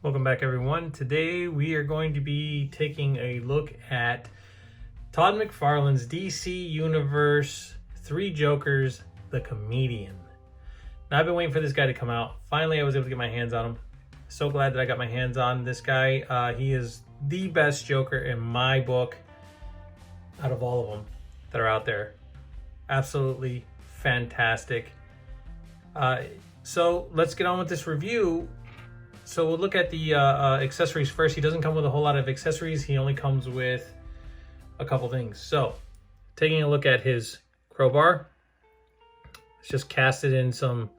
Welcome back, everyone. Today we are going to be taking a look at Todd McFarlane's DC Universe 3 Jokers, the Comedian. Now, I've been waiting for this guy to come out. Finally, I was able to get my hands on him. So glad that I got my hands on this guy. He is the best Joker in my book out of all of them that are out there. Absolutely fantastic. So let's get on with this review. So we'll look at the accessories first. He doesn't come with a whole lot of accessories. He only comes with a couple things. So taking a look at his crowbar, it's just casted in some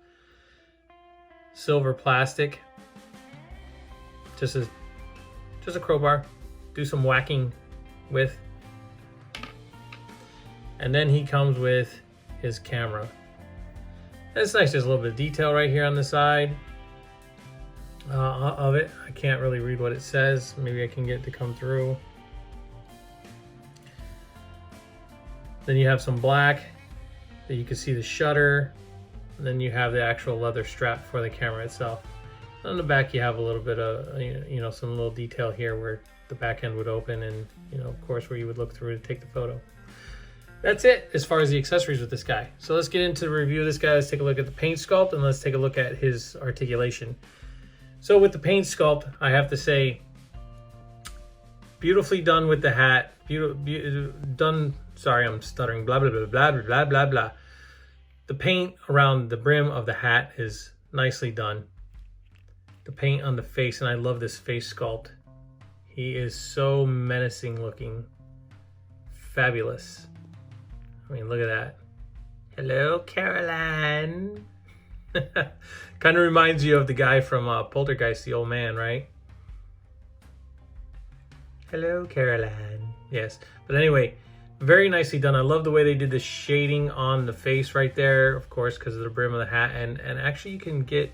silver plastic. Just a crowbar. Do some whacking with. And then he comes with his camera. It's nice, there's a little bit of detail right here on the side of it. I can't really read what it says. Maybe I can get it to come through. Then you have some black that you can see the shutter. And then you have the actual leather strap for the camera itself. On the back you have a little bit of, some little detail here where the back end would open and, of course, where you would look through to take the photo. That's it as far as the accessories with this guy. So let's get into the review of this guy. Let's take a look at the paint sculpt and let's take a look at his articulation. So with the paint sculpt, I have to say, beautifully done with the hat. Sorry, I'm stuttering. Blah, blah, blah, blah, blah, blah, blah. The paint around the brim of the hat is nicely done. The paint on the face, and I love this face sculpt. He is so menacing looking. Fabulous. I mean, look at that. Hello, Caroline. Kind of reminds you of the guy from Poltergeist, the old man, right? Hello, Caroline. Yes. But anyway, very nicely done. I love the way they did the shading on the face right there, of course, because of the brim of the hat. And actually you can get,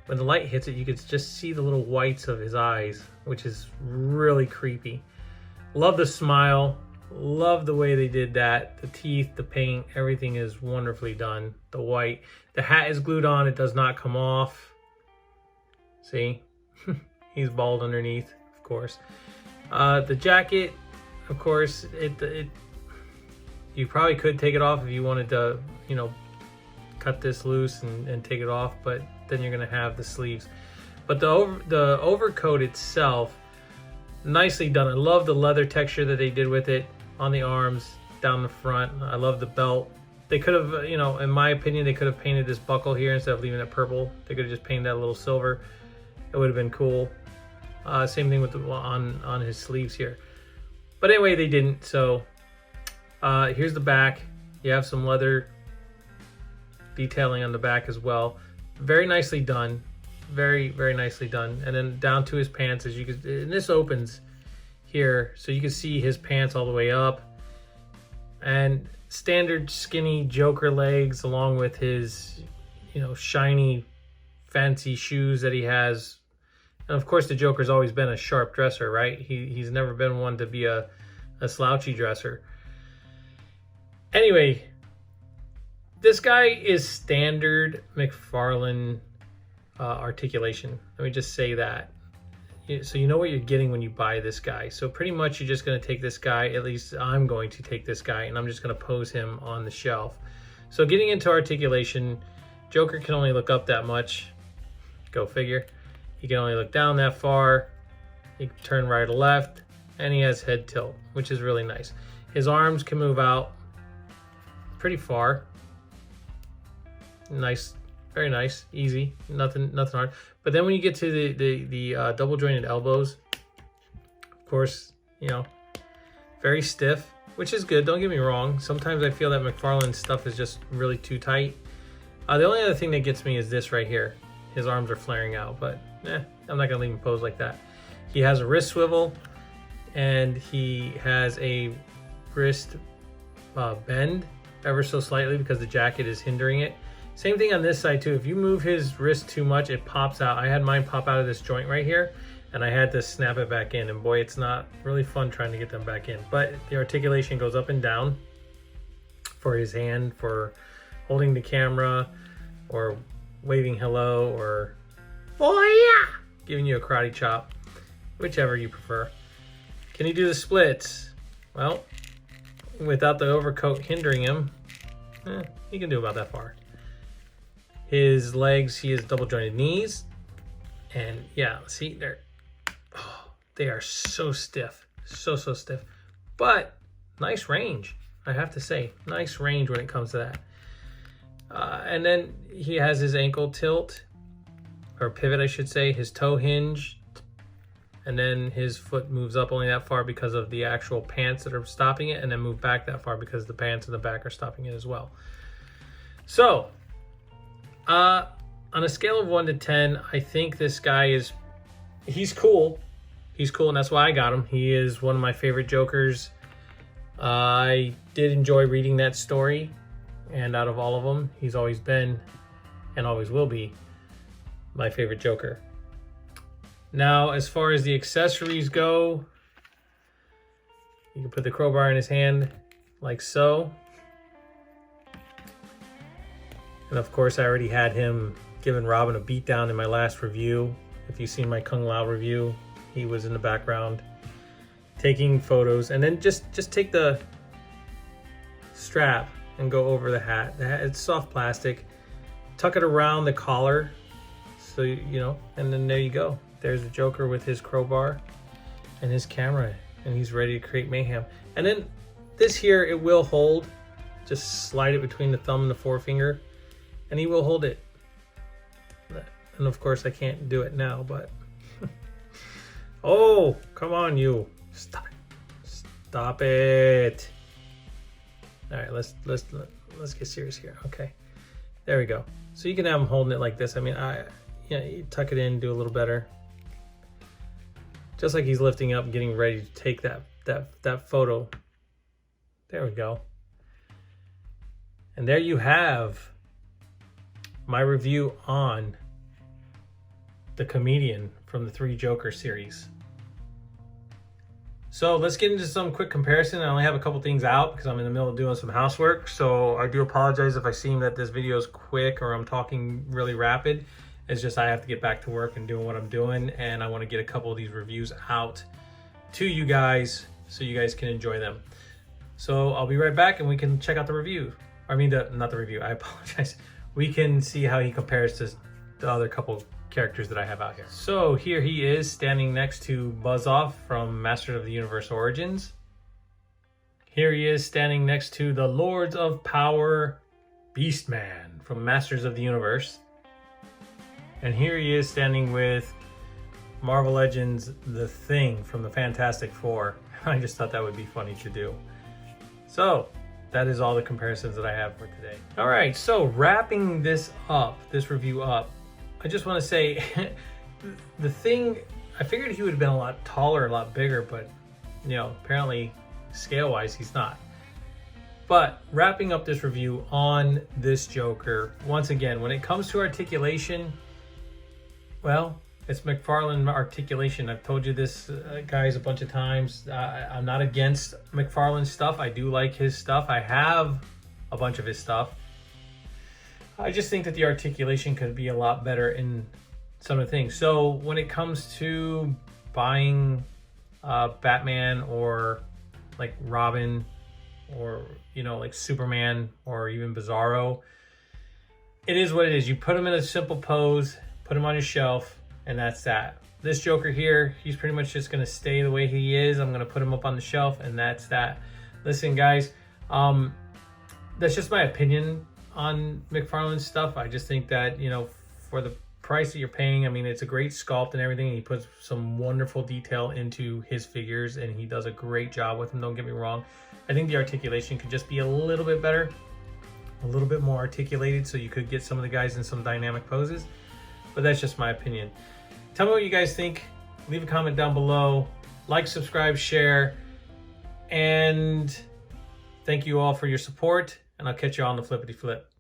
when the light hits it, you can just see the little whites of his eyes, which is really creepy. Love the smile. Love the way they did that. The teeth, the paint, everything is wonderfully done. The white. The hat is glued on. It does not come off. See? He's bald underneath, of course. The jacket, of course, you probably could take it off if you wanted to, cut this loose and take it off, but then you're going to have the sleeves. But the overcoat itself, nicely done. I love the leather texture that they did with it on the arms, down the front. I love the belt. They could have, in my opinion, they could have painted this buckle here instead of leaving it purple. They could have just painted that a little silver. It would have been cool. Same thing with on his sleeves here. But anyway, they didn't. So here's the back. You have some leather detailing on the back as well. Very nicely done. Very, very nicely done. And then down to his pants, as you can, and this opens here, so you can see his pants all the way up. And standard skinny Joker legs, along with his, shiny, fancy shoes that he has. And of course, the Joker's always been a sharp dresser, right? He's never been one to be a slouchy dresser. Anyway, this guy is standard McFarlane articulation. Let me just say that. So you know what you're getting when you buy this guy. So pretty much you're just going to take this guy, at least I'm going to take this guy, and I'm just going to pose him on the shelf. So getting into articulation, Joker can only look up that much. Go figure. He can only look down that far. He can turn right or left, and he has head tilt, which is really nice. His arms can move out pretty far. Nice. Very nice, easy, nothing hard. But then when you get to the double jointed elbows, of course, very stiff, which is good. Don't get me wrong. Sometimes I feel that McFarlane's stuff is just really too tight. The only other thing that gets me is this right here. His arms are flaring out, but I'm not gonna leave him pose like that. He has a wrist swivel, and he has a wrist bend ever so slightly because the jacket is hindering it. Same thing on this side too. If you move his wrist too much, it pops out. I had mine pop out of this joint right here, and I had to snap it back in. And boy, it's not really fun trying to get them back in. But the articulation goes up and down for his hand, for holding the camera, or waving hello, or oh giving you a karate chop, whichever you prefer. Can he do the splits? Well, without the overcoat hindering him, he can do about that far. His legs, he has double jointed knees. And yeah, see, they are so stiff. So stiff. But nice range, I have to say. Nice range when it comes to that. And then he has his ankle tilt, or pivot, I should say, his toe hinge. And then his foot moves up only that far because of the actual pants that are stopping it, and then move back that far because the pants in the back are stopping it as well. So, on a scale of 1 to 10, I think this guy he's cool. He's cool, and that's why I got him. He is one of my favorite Jokers. I did enjoy reading that story, and out of all of them, he's always been, and always will be, my favorite Joker. Now, as far as the accessories go, you can put the crowbar in his hand like so. And of course, I already had him giving Robin a beatdown in my last review. If you've seen my Kung Lao review, he was in the background taking photos. And then just take the strap and go over the hat. It's soft plastic. Tuck it around the collar, so you know, and then there you go. There's the Joker with his crowbar and his camera, and he's ready to create mayhem. And then this here, it will hold. Just slide it between the thumb and the forefinger, and he will hold it. And of course, I can't do it now, but oh, come on, you! Stop it! Stop it! All right, let's get serious here. Okay, there we go. So you can have him holding it like this. I mean, you tuck it in, do a little better. Just like he's lifting up, getting ready to take that photo. There we go. And there you have my review on the comedian from the 3 Joker series. So let's get into some quick comparison. I only have a couple things out because I'm in the middle of doing some housework. So I do apologize if I seem that this video is quick or I'm talking really rapid. It's just I have to get back to work and doing what I'm doing, and I want to get a couple of these reviews out to you guys so you guys can enjoy them. So I'll be right back and we can check out the review. I mean, not the review, I apologize. We can see how he compares to the other couple characters that I have out here. So here he is standing next to Buzz-Off from Masters of the Universe Origins. Here he is standing next to the Lords of Power Beastman from Masters of the Universe. And here he is standing with Marvel Legends The Thing from the Fantastic Four. I just thought that would be funny to do. So that is all the comparisons that I have for today. All right, so wrapping this review up, I just want to say The Thing, I figured he would have been a lot taller, a lot bigger, but you know, apparently scale-wise he's not. But wrapping up this review on this Joker, once again, when it comes to articulation, well, it's McFarlane Articulation. I've told you this, guys, a bunch of times. I'm not against McFarlane's stuff. I do like his stuff. I have a bunch of his stuff. I just think that the articulation could be a lot better in some of the things. So when it comes to buying Batman or like Robin or, you know, like Superman or even Bizarro, it is what it is. You put them in a simple pose, put him on your shelf, and that's that. This Joker here, he's pretty much just gonna stay the way he is. I'm gonna put him up on the shelf, and that's that. Listen, guys, that's just my opinion on McFarlane's stuff. I just think that, you know, for the price that you're paying, I mean, it's a great sculpt and everything. He puts some wonderful detail into his figures, and he does a great job with them, don't get me wrong. I think the articulation could just be a little bit better, a little bit more articulated, so you could get some of the guys in some dynamic poses. But that's just my opinion. Tell me what you guys think. Leave a comment down below. Like, subscribe, share. And thank you all for your support. And I'll catch you all on the flippity flip.